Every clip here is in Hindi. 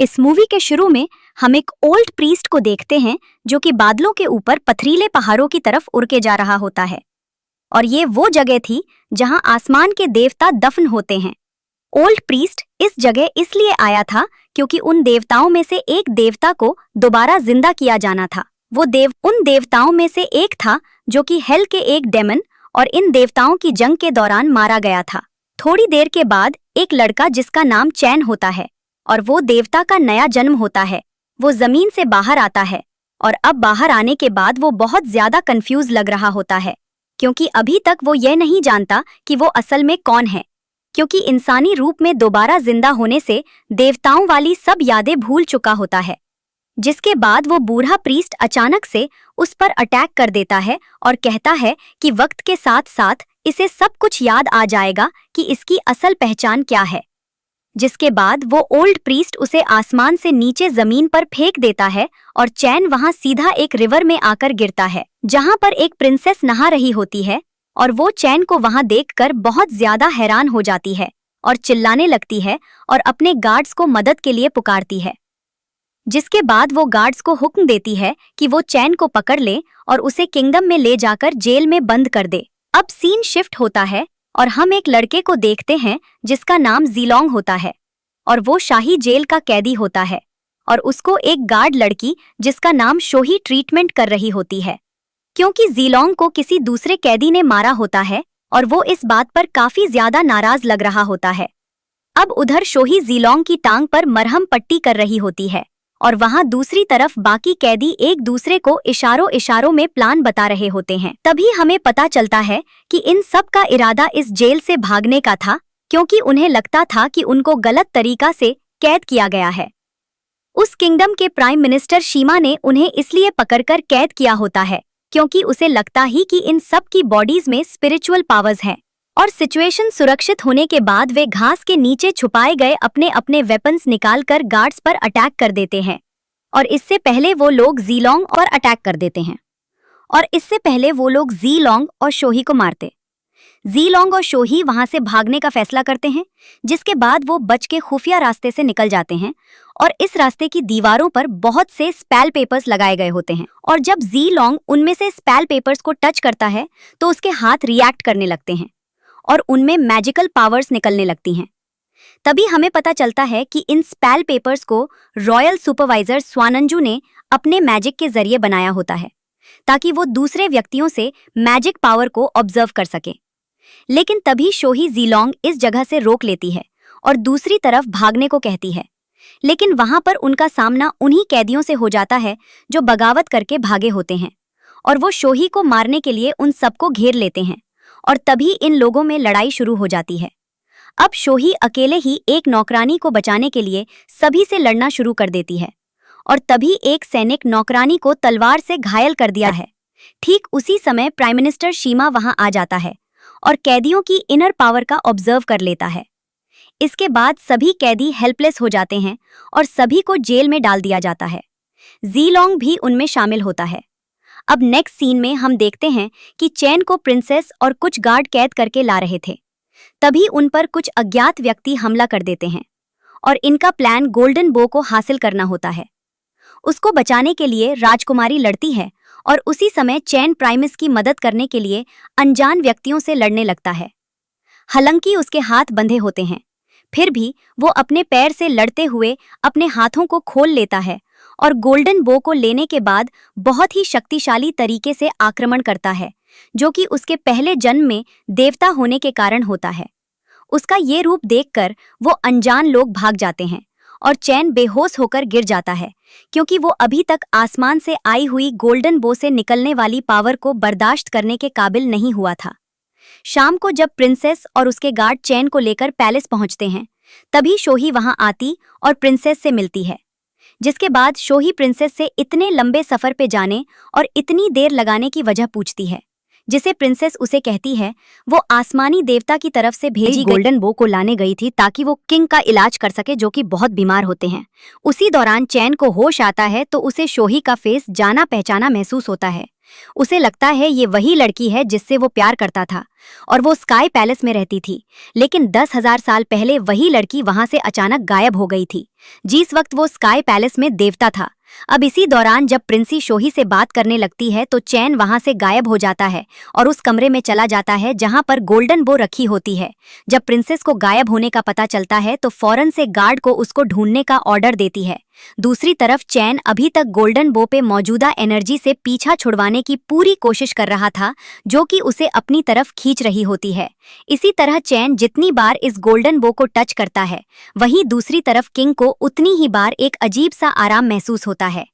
इस मूवी के शुरू में हम एक ओल्ड प्रीस्ट को देखते हैं जो कि बादलों के ऊपर पथरीले पहाड़ों की तरफ उड़ के जा रहा होता है। और ये वो जगह थी जहां आसमान के देवता दफन होते हैं। ओल्ड प्रीस्ट इस जगह इसलिए आया था क्योंकि उन देवताओं में से एक देवता को दोबारा जिंदा किया जाना था। वो उन देवताओं में से एक था जो कि हेल के एक डेमन और इन देवताओं की जंग के दौरान मारा गया था। थोड़ी देर के बाद एक लड़का जिसका नाम चैन होता है और वो देवता का नया जन्म होता है, वो जमीन से बाहर आता है। और अब बाहर आने के बाद वो बहुत ज्यादा कंफ्यूज लग रहा होता है क्योंकि अभी तक वो ये नहीं जानता कि वो असल में कौन है, क्योंकि इंसानी रूप में दोबारा जिंदा होने से देवताओं वाली सब यादें भूल चुका होता है। जिसके बाद वो बूढ़ा प्रीस्ट अचानक से उस पर अटैक कर देता है और कहता है कि वक्त के साथ साथ इसे सब कुछ याद आ जाएगा कि इसकी असल पहचान क्या है। जिसके बाद वो ओल्ड प्रीस्ट उसे आसमान से नीचे जमीन पर फेंक देता है और चैन वहां सीधा एक रिवर में आकर गिरता है जहां पर एक प्रिंसेस नहा रही होती है। और वो चैन को वहां देखकर बहुत ज्यादा हैरान हो जाती है और चिल्लाने लगती है और अपने गार्ड्स को मदद के लिए पुकारती है। जिसके बाद वो गार्ड्स को हुक्म देती है कि वो चैन को पकड़ ले और उसे किंगडम में ले जाकर जेल में बंद कर दे। अब सीन शिफ्ट होता है और हम एक लड़के को देखते हैं जिसका नाम जीलोंग होता है और वो शाही जेल का कैदी होता है और उसको एक गार्ड लड़की जिसका नाम शोही ट्रीटमेंट कर रही होती है क्योंकि जीलोंग को किसी दूसरे कैदी ने मारा होता है और वो इस बात पर काफी ज्यादा नाराज लग रहा होता है। अब उधर शोही जीलोंग की टांग पर मरहम पट्टी कर रही होती है और वहां दूसरी तरफ बाकी कैदी एक दूसरे को इशारों इशारों में प्लान बता रहे होते हैं। तभी हमें पता चलता है कि इन सब का इरादा इस जेल से भागने का था क्योंकि उन्हें लगता था कि उनको गलत तरीका से कैद किया गया है। उस किंगडम के प्राइम मिनिस्टर शीमा ने उन्हें इसलिए पकड़कर कैद किया होता है क्योंकि उसे लगता ही कि इन सब की बॉडीज में स्पिरिचुअल पावर्स हैं। और सिचुएशन सुरक्षित होने के बाद वे घास के नीचे छुपाए गए अपने अपने वेपन्स निकालकर गार्ड्स पर अटैक कर देते हैं। और इससे पहले वो लोग जीलोंग और अटैक कर देते हैं और इससे पहले वो लोग जीलोंग और शोही को मारते। जीलोंग और शोही वहां से भागने का फैसला करते हैं, जिसके बाद वो बच के खुफिया रास्ते से निकल जाते हैं। और इस रास्ते की दीवारों पर बहुत से स्पेल पेपर्स लगाए गए होते हैं और जब जीलोंग उनमें से स्पेल पेपर्स को टच करता है तो उसके हाथ रिएक्ट करने लगते हैं और उनमें मैजिकल पावर्स निकलने लगती हैं। तभी हमें पता चलता है कि इन स्पेल पेपर्स को रॉयल सुपरवाइजर स्वानंजू ने अपने मैजिक के जरिए बनाया होता है ताकि वो दूसरे व्यक्तियों से मैजिक पावर को ऑब्जर्व कर सके। लेकिन तभी शोही जीलोंग इस जगह से रोक लेती है और दूसरी तरफ भागने को कहती है, लेकिन वहां पर उनका सामना उन्हीं कैदियों से हो जाता है जो बगावत करके भागे होते हैं और वो शोही को मारने के लिए उन सबको घेर लेते हैं। और तभी इन लोगों में लड़ाई शुरू हो जाती है। अब शोही अकेले ही एक नौकरानी को बचाने के लिए सभी से लड़ना शुरू कर देती है और तभी एक सैनिक नौकरानी को तलवार से घायल कर दिया है। ठीक उसी समय प्राइम मिनिस्टर शीमा वहां आ जाता है और कैदियों की इनर पावर का ऑब्जर्व कर लेता है। इसके बाद सभी कैदी हेल्पलेस हो जाते हैं और सभी को जेल में डाल दिया जाता है। जीलोंग भी उनमें शामिल होता है। अब नेक्स्ट सीन में हम देखते हैं कि चैन को प्रिंसेस और कुछ गार्ड कैद करके ला रहे थे। तभी उन पर कुछ अज्ञात व्यक्ति हमला कर देते हैं और इनका प्लान गोल्डन बो को हासिल करना होता है। उसको बचाने के लिए राजकुमारी लड़ती है और उसी समय चैन प्राइमिस की मदद करने के लिए अनजान व्यक्तियों से लड़ने लगता है। हालांकि उसके हाथ बंधे होते हैं, फिर भी वो अपने पैर से लड़ते हुए अपने हाथों को खोल लेता है और गोल्डन बो को लेने के बाद बहुत ही शक्तिशाली तरीके से आक्रमण करता है, जो कि उसके पहले जन्म में देवता होने के कारण होता है। उसका ये रूप देखकर वो अनजान लोग भाग जाते हैं और चैन बेहोश होकर गिर जाता है क्योंकि वो अभी तक आसमान से आई हुई गोल्डन बो से निकलने वाली पावर को बर्दाश्त करने के काबिल नहीं हुआ था। शाम को जब प्रिंसेस और उसके गार्ड चैन को लेकर पैलेस पहुंचते हैं, तभी शोही वहां आती और प्रिंसेस से मिलती है। जिसके बाद शोही प्रिंसेस से इतने लंबे सफर पे जाने और इतनी देर लगाने की वजह पूछती है, जिसे प्रिंसेस उसे कहती है वो आसमानी देवता की तरफ से भेजी गोल्डन बो को लाने गई थी ताकि वो किंग का इलाज कर सके जो कि बहुत बीमार होते हैं। उसी दौरान चैन को होश आता है तो उसे शोही का फेस जाना पहचाना महसूस होता है उसे लगता है ये वही लड़की है जिससे वो प्यार करता था और वो स्काई पैलेस में रहती थी। लेकिन 10,000 साल पहले वही लड़की वहां से अचानक गायब हो गई थी, जिस वक्त वो स्काई पैलेस में देवता था। अब इसी दौरान जब प्रिंसी शोही से बात करने लगती है तो चैन वहां से गायब हो जाता है और उस कमरे में चला जाता है जहां पर गोल्डन बो रखी होती है। जब प्रिंसेस को गायब होने का पता चलता है तो फौरन से गार्ड को उसको ढूंढने का ऑर्डर देती है। दूसरी तरफ चैन अभी तक गोल्डन बो पे मौजूदा एनर्जी से पीछा छुड़वाने की पूरी कोशिश कर रहा था, जो कि उसे अपनी तरफ खींच रही होती है। इसी तरह चैन जितनी बार इस गोल्डन बो को टच करता है, वहीं दूसरी तरफ किंग को उतनी ही बार एक अजीब सा आराम महसूस होता है।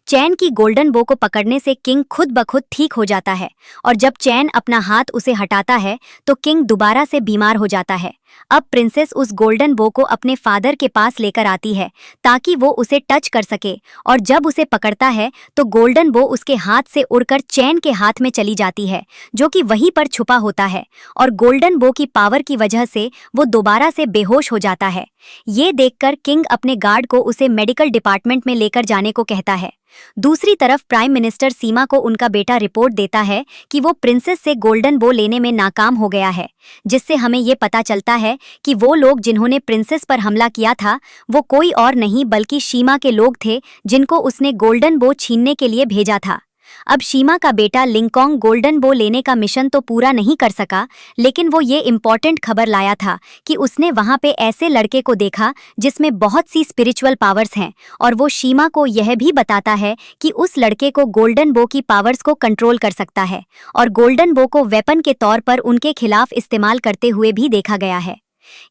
चैन की गोल्डन बो को पकड़ने से किंग खुद ब खुद ठीक हो जाता है और जब चैन अपना हाथ उसे हटाता है तो किंग दोबारा से बीमार हो जाता है। अब प्रिंसेस उस गोल्डन बो को अपने फादर के पास लेकर आती है ताकि वो उसे टच कर सके, और जब उसे पकड़ता है तो गोल्डन बो उसके हाथ से उड़कर चैन के हाथ में चली जाती है, जो कि वहीं पर छुपा होता है, और गोल्डन बो की पावर की वजह से वो दोबारा से बेहोश हो जाता है। ये देखकर किंग अपने गार्ड को उसे मेडिकल डिपार्टमेंट में लेकर जाने को कहता है। दूसरी तरफ प्राइम मिनिस्टर सीमा को उनका बेटा रिपोर्ट देता है कि वो प्रिंसेस से गोल्डन बो लेने में नाकाम हो गया है, जिससे हमें ये पता चलता है कि वो लोग जिन्होंने प्रिंसेस पर हमला किया था वो कोई और नहीं बल्कि शीमा के लोग थे, जिनको उसने गोल्डन बो छीनने के लिए भेजा था। अब शीमा का बेटा लिंगकोंग गोल्डन बो लेने का मिशन तो पूरा नहीं कर सका, लेकिन वो ये इम्पोर्टेंट खबर लाया था कि उसने वहां पे ऐसे लड़के को देखा जिसमें बहुत सी स्पिरिचुअल पावर्स हैं, और वो शीमा को यह भी बताता है कि उस लड़के को गोल्डन बो की पावर्स को कंट्रोल कर सकता है और गोल्डन बो को वेपन के तौर पर उनके खिलाफ इस्तेमाल करते हुए भी देखा गया है।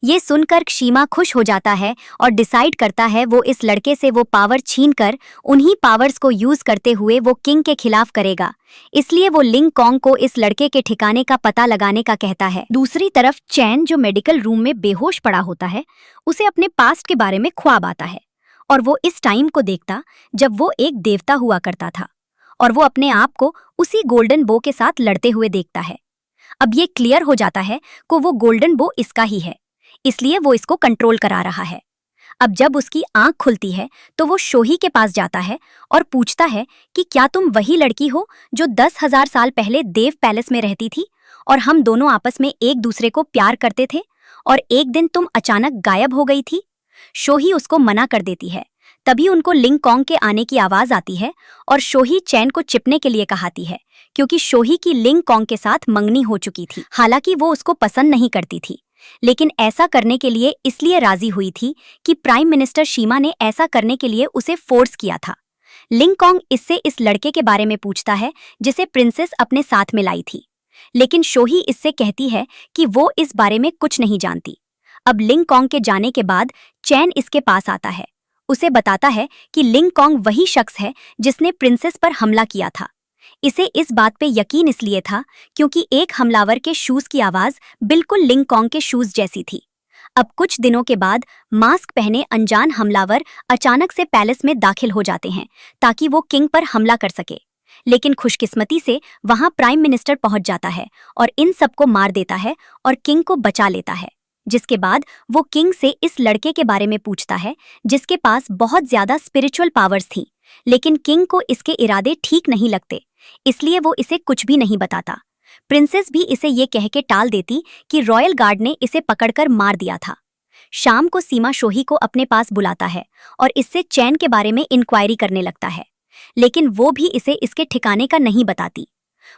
ये सुनकर शीमा खुश हो जाता है और डिसाइड करता है वो इस लड़के से वो पावर छीनकर उन्हीं पावर्स को यूज करते हुए वो किंग के खिलाफ करेगा। इसलिए वो लिंगकोंग को इस लड़के के ठिकाने का पता लगाने का कहता है। दूसरी तरफ चैन जो मेडिकल रूम में बेहोश पड़ा होता है, उसे अपने पास्ट के बारे में ख्वाब आता है और वो इस टाइम को देखता जब वो एक देवता हुआ करता था और वो अपने आप को उसी गोल्डन बो के साथ लड़ते हुए देखता है। अब ये क्लियर हो जाता है कि वो गोल्डन बो इसका ही है, इसलिए वो इसको कंट्रोल करा रहा है। अब जब उसकी आंख खुलती है तो वो शोही के पास जाता है और पूछता है कि क्या तुम वही लड़की हो जो 10,000 साल पहले देव पैलेस में रहती थी और हम दोनों आपस में एक दूसरे को प्यार करते थे और एक दिन तुम अचानक गायब हो गई थी? शोही उसको मना कर देती है। तभी उनको लिंगकोंग के आने की आवाज आती है और शोही चैन को चिपने के लिए कहती है, क्योंकि शोही की लिंगकोंग के साथ मंगनी हो चुकी थी। हालांकि वो उसको पसंद नहीं करती थी, लेकिन ऐसा करने के लिए इसलिए राजी हुई थी कि प्राइम मिनिस्टर शीमा ने ऐसा करने के लिए उसे फोर्स किया था। लिंगकोंग इससे इस लड़के के बारे में पूछता है जिसे प्रिंसेस अपने साथ में लाई थी, लेकिन शोही इससे कहती है कि वो इस बारे में कुछ नहीं जानती। अब लिंगकोंग के जाने के बाद चैन इसके पास आता है, उसे बताता है कि लिंगकोंग वही शख्स है जिसने प्रिंसेस पर हमला किया था। इसे इस बात पे यकीन इसलिए था क्योंकि एक हमलावर के शूज की आवाज बिल्कुल लिंगकोंग के शूज जैसी थी। अब कुछ दिनों के बाद मास्क पहने अनजान हमलावर अचानक से पैलेस में दाखिल हो जाते हैं ताकि वो किंग पर हमला कर सके, लेकिन खुशकिस्मती से वहां प्राइम मिनिस्टर पहुंच जाता है और इन सबको मार देता है और किंग को बचा लेता है। जिसके बाद वो किंग से इस लड़के के बारे में पूछता है जिसके पास बहुत ज्यादा स्पिरिचुअल पावर्स थी, लेकिन किंग को इसके इरादे ठीक नहीं लगते, इसलिए वो इसे कुछ भी नहीं बताता। प्रिंसेस भी इसे ये कह के टाल देती कि रॉयल गार्ड ने इसे पकड़कर मार दिया था। शाम को सीमा शोही को अपने पास बुलाता है और इससे चैन के बारे में इंक्वायरी करने लगता है, लेकिन वो भी इसे इसके ठिकाने का नहीं बताती।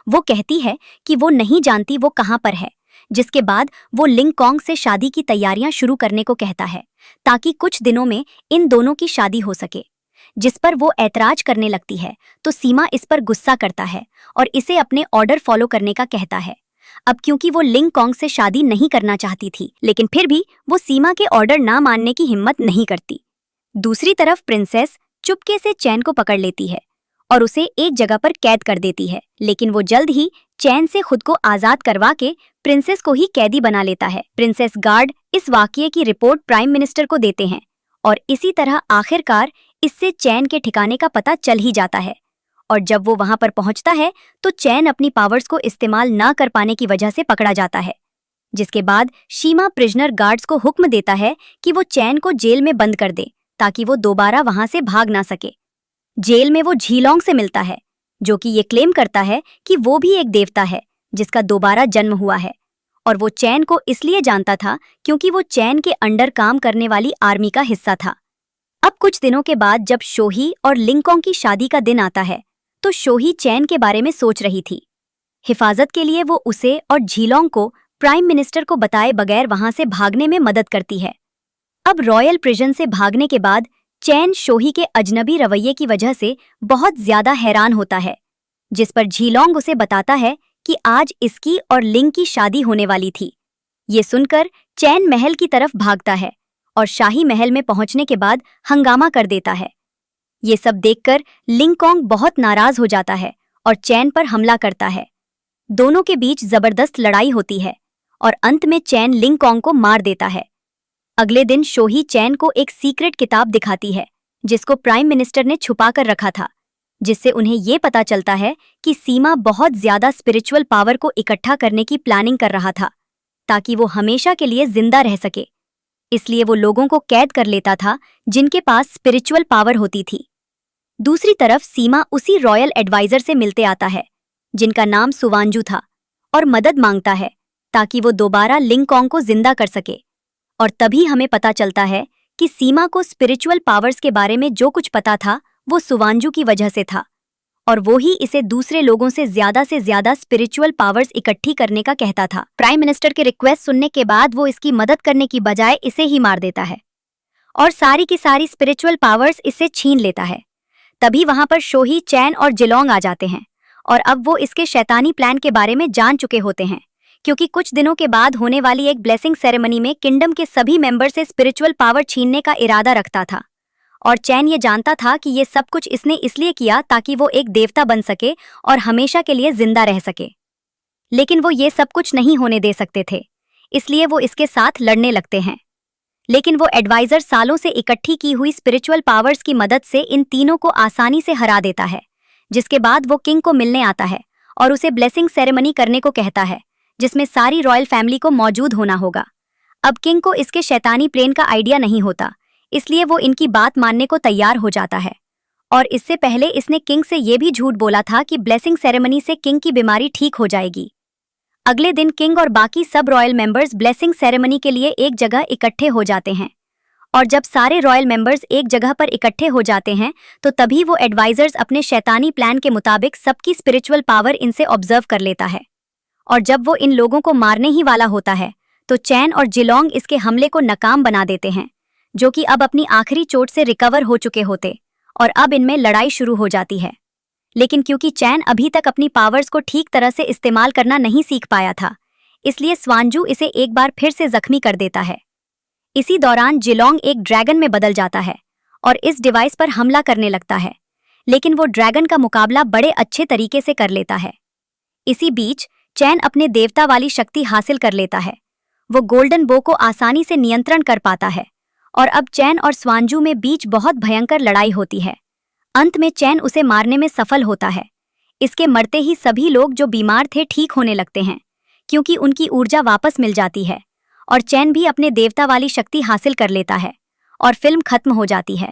वो कहती है कि वो नहीं जानती वो कहाँ पर है, जिसके बाद वो लिंगकोंग से शादी की तैयारियां शुरू करने को कहता है ताकि कुछ दिनों में इन दोनों की शादी हो सके। जिस पर वो ऐतराज करने लगती है तो सीमा इस पर गुस्सा करता है और इसे अपने ऑर्डर फॉलो करने का कहता है। अब क्योंकि वो लिंगकोंग से शादी नहीं करना चाहती थी, लेकिन फिर भी वो सीमा के ऑर्डर ना मानने की हिम्मत नहीं करती। दूसरी तरफ प्रिंसेस चुपके से चैन को पकड़ लेती है और उसे एक जगह पर कैद कर देती है, लेकिन वो जल्द ही चैन से खुद को आजाद करवा के प्रिंसेस को ही कैदी बना लेता है। प्रिंसेस गार्ड इस वाकये की रिपोर्ट प्राइम मिनिस्टर को देते हैं और इसी तरह आखिरकार इससे चैन के ठिकाने का पता चल ही जाता है, और जब वो वहां पर पहुंचता है तो चैन अपनी पावर्स को इस्तेमाल ना कर पाने की वजह से पकड़ा जाता है। जिसके बाद शीमा प्रिजनर गार्ड्स को हुक्म देता है कि वो चैन को जेल में बंद कर दे ताकि वो दोबारा वहां से भाग ना सके। जेल में वो झीलोंग से मिलता है जो कि ये क्लेम करता है कि वो भी एक देवता है जिसका दोबारा जन्म हुआ है, और वो चैन को इसलिए जानता था क्योंकि वो चैन के अंडर काम करने वाली आर्मी का हिस्सा था। अब कुछ दिनों के बाद जब शोही और लिंगकोंग की शादी का दिन आता है तो शोही चैन के बारे में सोच रही थी। हिफाजत के लिए वो उसे और झीलोंग को प्राइम मिनिस्टर को बताए बगैर वहां से भागने में मदद करती है। अब रॉयल प्रिजन से भागने के बाद चैन शोही के अजनबी रवैये की वजह से बहुत ज्यादा हैरान होता है, जिस पर झीलोंग उसे बताता है कि आज इसकी और लिंग की शादी होने वाली थी। ये सुनकर चैन महल की तरफ भागता है और शाही महल में पहुंचने के बाद हंगामा कर देता है। ये सब देखकर लिंगकोंग बहुत नाराज हो जाता है और चैन पर हमला करता है। दोनों के बीच जबरदस्त लड़ाई होती है और अंत में चैन लिंगकोंग को मार देता है। अगले दिन शोही चैन को एक सीक्रेट किताब दिखाती है जिसको प्राइम मिनिस्टर ने छुपा कर रखा था, जिससे उन्हें ये पता चलता है कि सीमा बहुत ज्यादा स्पिरिचुअल पावर को इकट्ठा करने की प्लानिंग कर रहा था ताकि वो हमेशा के लिए जिंदा रह सके। इसलिए वो लोगों को कैद कर लेता था जिनके पास स्पिरिचुअल पावर होती थी। दूसरी तरफ सीमा उसी रॉयल एडवाइजर से मिलते आता है जिनका नाम सुवांजू था और मदद मांगता है ताकि वो दोबारा लिंगकोंग को जिंदा कर सके। और तभी हमें पता चलता है कि सीमा को स्पिरिचुअल पावर्स के बारे में जो कुछ पता था वो सुवांजू की वजह से था, और वो ही इसे दूसरे लोगों से ज्यादा स्पिरिचुअल पावर्स इकट्ठी करने का कहता था। प्राइम मिनिस्टर की रिक्वेस्ट सुनने के बाद वो इसकी मदद करने की बजाय इसे ही मार देता है और सारी की सारी स्पिरिचुअल पावर्स इससे छीन लेता है। तभी वहां पर शोही, चैन और जिलोंग आ जाते हैं और अब वो इसके शैतानी प्लान के बारे में जान चुके होते हैं, क्योंकि कुछ दिनों के बाद होने वाली एक ब्लेसिंग सेरेमनी में किंगडम के सभी मेंबर से स्पिरिचुअल पावर छीनने का इरादा रखता था। और चैन ये जानता था कि ये सब कुछ इसने इसलिए किया ताकि वो एक देवता बन सके और हमेशा के लिए जिंदा रह सके। लेकिन वो ये सब कुछ नहीं होने दे सकते थे, इसलिए वो इसके साथ लड़ने लगते हैं। लेकिन वो एडवाइजर सालों से इकट्ठी की हुई स्पिरिचुअल पावर्स की मदद से इन तीनों को आसानी से हरा देता है, जिसके बाद वो किंग को मिलने आता है और उसे ब्लेसिंग सेरेमनी करने को कहता है जिसमें सारी रॉयल फैमिली को मौजूद होना होगा। अब किंग को इसके शैतानी प्लान का आइडिया नहीं होता, इसलिए वो इनकी बात मानने को तैयार हो जाता है। और इससे पहले इसने किंग से ये भी झूठ बोला था कि ब्लेसिंग सेरेमनी से किंग की बीमारी ठीक हो जाएगी। अगले दिन किंग और बाकी सब रॉयल मेंबर्स ब्लेसिंग सेरेमनी के लिए एक जगह इकट्ठे हो जाते हैं, और जब सारे रॉयल मेंबर्स एक जगह पर इकट्ठे हो जाते हैं तो तभी वो एडवाइजर्स अपने शैतानी प्लान के मुताबिक सबकी स्पिरिचुअल पावर इनसे ऑब्जर्व कर लेता है। और जब वो इन लोगों को मारने ही वाला होता है तो चैन और जिलोंग इसके हमले को नाकाम बना देते हैं, जो कि अब अपनी आखिरी चोट से रिकवर हो चुके होते, और अब इनमें लड़ाई शुरू हो जाती है। लेकिन क्योंकि चैन अभी तक अपनी पावर्स को ठीक तरह से इस्तेमाल करना नहीं सीख पाया था, इसलिए स्वांजू इसे एक बार फिर से जख्मी कर देता है। इसी दौरान जिलोंग एक ड्रैगन में बदल जाता है और इस डिवाइस पर हमला करने लगता है, लेकिन वो ड्रैगन का मुकाबला बड़े अच्छे तरीके से कर लेता है। इसी बीच चैन अपने देवता वाली शक्ति हासिल कर लेता है। वो गोल्डन बो को आसानी से नियंत्रण कर पाता है और अब चैन और स्वांजू में बीच बहुत भयंकर लड़ाई होती है। अंत में चैन उसे मारने में सफल होता है। इसके मरते ही सभी लोग जो बीमार थे ठीक होने लगते हैं, क्योंकि उनकी ऊर्जा वापस मिल जाती है, और चैन भी अपने देवता वाली शक्ति हासिल कर लेता है और फिल्म खत्म हो जाती है।